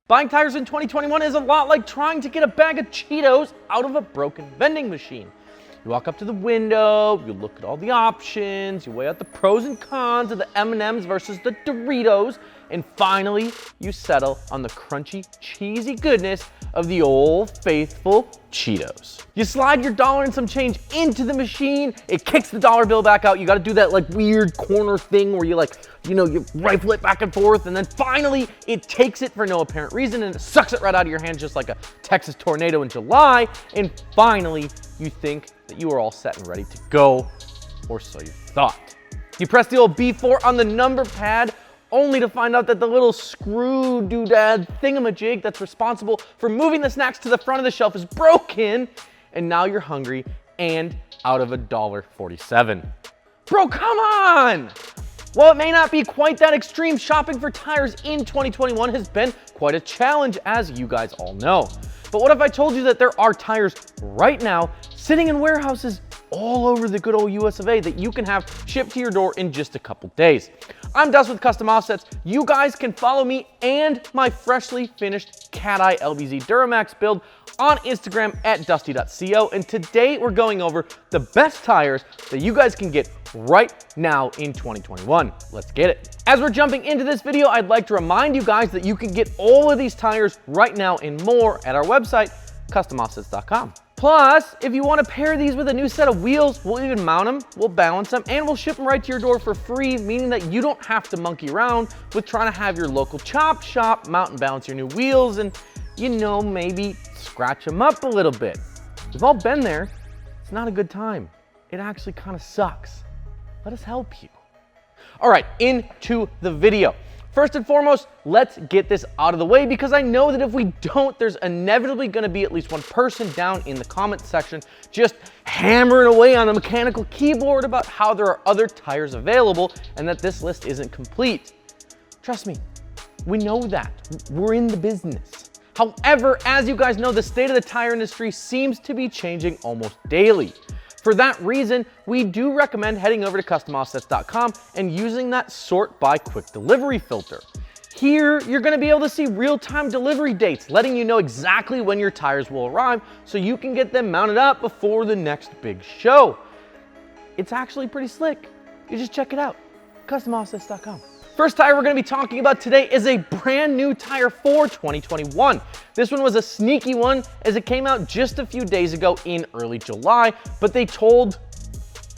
Buying tires in 2021 is a lot like trying to get a bag of Cheetos out of a broken vending machine. You walk up to the window, you look at all the options, you weigh out the pros and cons of the M&Ms versus the Doritos, and finally, you settle on the crunchy, cheesy goodness of the old faithful Cheetos. You slide your dollar and some change into the machine, it kicks the dollar bill back out. You gotta do that like weird corner thing where you you rifle it back and forth, and then finally it takes it for no apparent reason and it sucks it right out of your hand just like a Texas tornado in July, and finally you think that you are all set and ready to go, or so you thought. You press the old B4 on the number pad, only to find out that the little screw doodad thingamajig that's responsible for moving the snacks to the front of the shelf is broken, and now you're hungry and out of $1.47. Bro, come on! While it may not be quite that extreme, shopping for tires in 2021 has been quite a challenge, as you guys all know. But what if I told you that there are tires right now sitting in warehouses all over the good old US of A that you can have shipped to your door in just a couple days? I'm Dustin with Custom Offsets. You guys can follow me and my freshly finished Cat Eye LBZ Duramax build on Instagram at dusty.co, and today we're going over the best tires that you guys can get right now in 2021. Let's get it. As we're jumping into this video, I'd like to remind you guys that you can get all of these tires right now and more at our website, customoffsets.com. Plus, if you want to pair these with a new set of wheels, we'll even mount them, we'll balance them, and we'll ship them right to your door for free, meaning that you don't have to monkey around with trying to have your local chop shop mount and balance your new wheels and, maybe scratch them up a little bit. We've all been there. It's not a good time. It actually kind of sucks. Let us help you. All right, into the video. First and foremost, let's get this out of the way, because I know that if we don't, there's inevitably going to be at least one person down in the comment section just hammering away on a mechanical keyboard about how there are other tires available and that this list isn't complete. Trust me, we know that. We're in the business. However, as you guys know, the state of the tire industry seems to be changing almost daily. For that reason, we do recommend heading over to customoffsets.com and using that sort by quick delivery filter. Here, you're gonna be able to see real-time delivery dates, letting you know exactly when your tires will arrive so you can get them mounted up before the next big show. It's actually pretty slick. You just check it out, customoffsets.com. First tire we're gonna be talking about today is a brand new tire for 2021. This one was a sneaky one as it came out just a few days ago in early July, but they told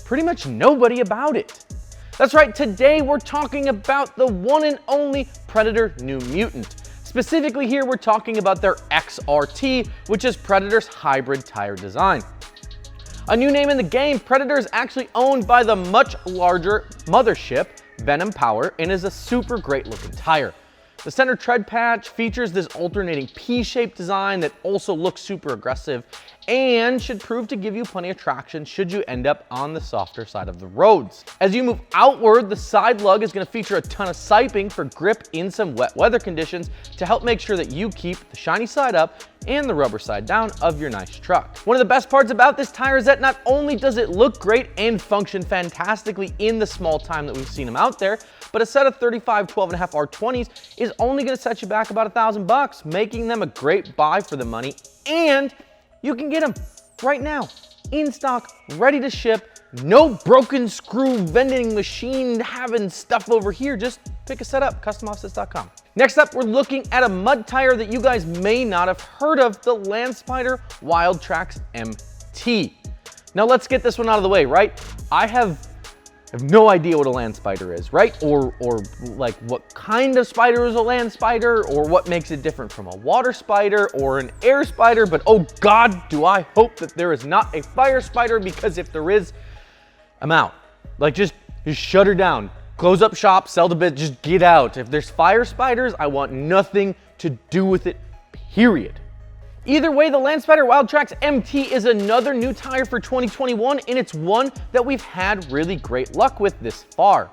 pretty much nobody about it. That's right, today we're talking about the one and only Predator New Mutant. Specifically here, we're talking about their XRT, which is Predator's hybrid tire design. A new name in the game, Predator is actually owned by the much larger mothership, Venom Power, and is a super great looking tire. The center tread patch features this alternating P-shaped design that also looks super aggressive and should prove to give you plenty of traction should you end up on the softer side of the roads. As you move outward, the side lug is going to feature a ton of siping for grip in some wet weather conditions to help make sure that you keep the shiny side up and the rubber side down of your nice truck. One of the best parts about this tire is that not only does it look great and function fantastically in the small time that we've seen them out there, but a set of 35 12.5 R20s is only going to set you back about $1,000, making them a great buy for the money, and you can get them right now, in stock, ready to ship. No broken screw vending machine having stuff over here. Just pick a set up, customoffsets.com. Next up, we're looking at a mud tire that you guys may not have heard of, the Landspider Wildtraxx MT. Now let's get this one out of the way, right? I have no idea what a land spider is, right? Or like what kind of spider is a land spider, or what makes it different from a water spider or an air spider, but oh God, do I hope that there is not a fire spider, because if there is, I'm out. Like just shut her down, close up shop, sell the bit, just get out. If there's fire spiders, I want nothing to do with it, period. Either way, the Landspider Wildtraxx MT is another new tire for 2021, and it's one that we've had really great luck with this far.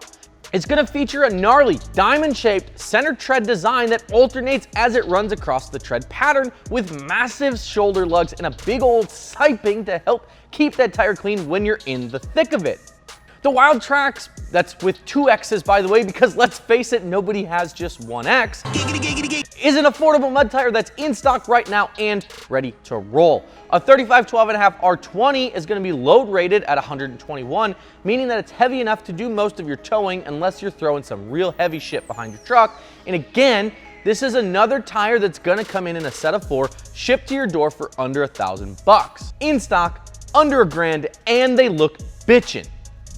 It's going to feature a gnarly, diamond-shaped center tread design that alternates as it runs across the tread pattern with massive shoulder lugs and a big old siping to help keep that tire clean when you're in the thick of it. The Wildtraxx That's with 2 X's, by the way, because let's face it, nobody has just 1 X, is an affordable mud tire that's in stock right now and ready to roll. A 35-12.5 R20 is going to be load rated at 121, meaning that it's heavy enough to do most of your towing unless you're throwing some real heavy shit behind your truck. And again, this is another tire that's going to come in a set of 4, shipped to your door for under $1,000. In stock, under $1,000, and they look bitchin'.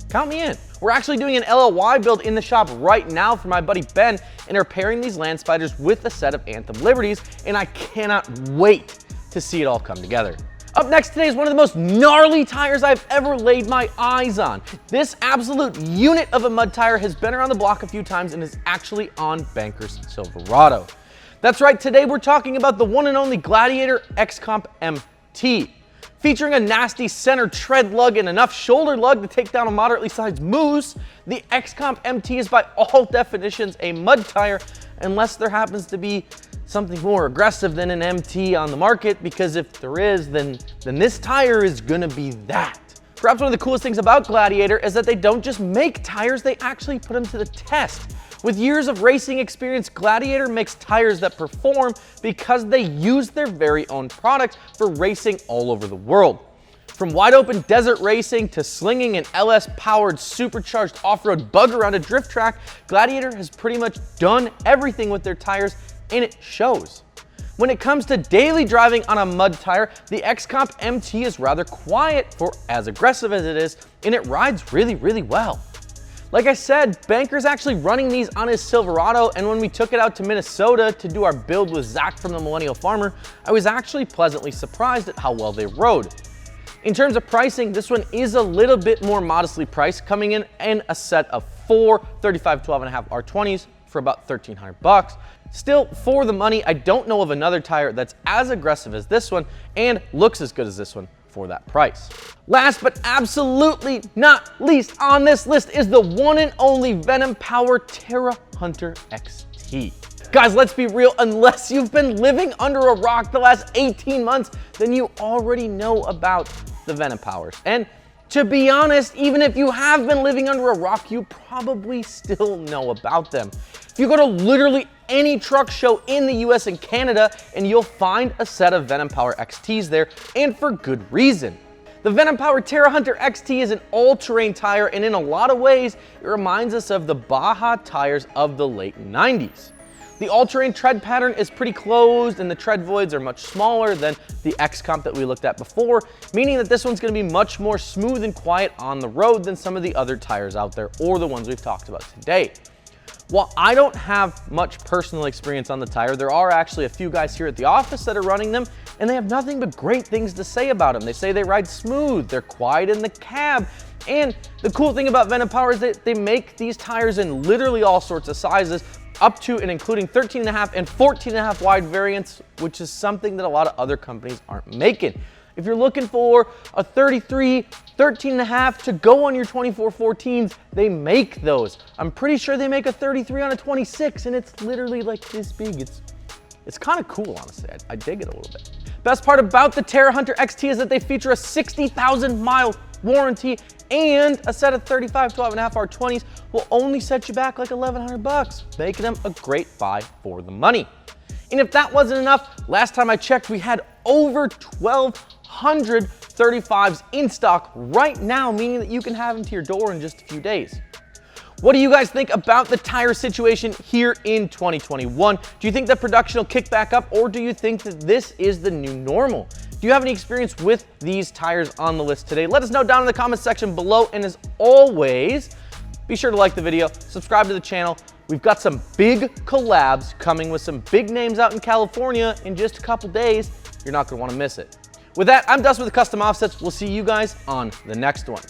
Count me in. We're actually doing an LLY build in the shop right now for my buddy Ben, and are pairing these Landspiders with a set of Anthem Liberties, and I cannot wait to see it all come together. Up next today is one of the most gnarly tires I've ever laid my eyes on. This absolute unit of a mud tire has been around the block a few times and is actually on Banker's Silverado. That's right, today we're talking about the one and only Gladiator X-Comp MT. Featuring a nasty center tread lug and enough shoulder lug to take down a moderately sized moose, the X-Comp MT is by all definitions a mud tire, unless there happens to be something more aggressive than an MT on the market, because if there is, then this tire is gonna be that. Perhaps one of the coolest things about Gladiator is that they don't just make tires, they actually put them to the test. With years of racing experience, Gladiator makes tires that perform because they use their very own products for racing all over the world. From wide open desert racing to slinging an LS-powered supercharged off-road bug around a drift track, Gladiator has pretty much done everything with their tires, and it shows. When it comes to daily driving on a mud tire, the X-Comp MT is rather quiet for as aggressive as it is, and it rides really, really well. Like I said, Banker's actually running these on his Silverado, and when we took it out to Minnesota to do our build with Zach from the Millennial Farmer, I was actually pleasantly surprised at how well they rode. In terms of pricing, this one is a little bit more modestly priced, coming in a set of 4 35-12.5 R20s for about $1,300. Still, for the money, I don't know of another tire that's as aggressive as this one and looks as good as this one for that price. Last but absolutely not least on this list is the one and only Venom Power Terra Hunter XT. Guys, let's be real, unless you've been living under a rock the last 18 months, then you already know about the Venom Powers. And to be honest, even if you have been living under a rock, you probably still know about them. If you go to literally any truck show in the US and Canada, and you'll find a set of Venom Power XTs there, and for good reason. The Venom Power Terra Hunter XT is an all-terrain tire, and in a lot of ways, it reminds us of the Baja tires of the late 90s. The all-terrain tread pattern is pretty closed, and the tread voids are much smaller than the X-Comp that we looked at before, meaning that this one's gonna be much more smooth and quiet on the road than some of the other tires out there, or the ones we've talked about today. While I don't have much personal experience on the tire, there are actually a few guys here at the office that are running them, and they have nothing but great things to say about them. They say they ride smooth, they're quiet in the cab, and the cool thing about Venom Power is that they make these tires in literally all sorts of sizes, up to and including 13.5 and 14.5 wide variants, which is something that a lot of other companies aren't making. If you're looking for a 33, 13.5 to go on your 24-14s, they make those. I'm pretty sure they make a 33 on a 26, and it's literally like this big. It's kind of cool, honestly. I dig it a little bit. Best part about the Terra Hunter XT is that they feature a 60,000 mile warranty, and a set of 35-12.5 R20s will only set you back like $1,100, making them a great buy for the money. And if that wasn't enough, last time I checked, we had over 1,200 35s in stock right now, meaning that you can have them to your door in just a few days. What do you guys think about the tire situation here in 2021? Do you think that production will kick back up, or do you think that this is the new normal? Do you have any experience with these tires on the list today? Let us know down in the comments section below, and as always, be sure to like the video, subscribe to the channel. We've got some big collabs coming with some big names out in California in just a couple days. You're not gonna wanna miss it. With that, I'm Dustin with Custom Offsets. We'll see you guys on the next one.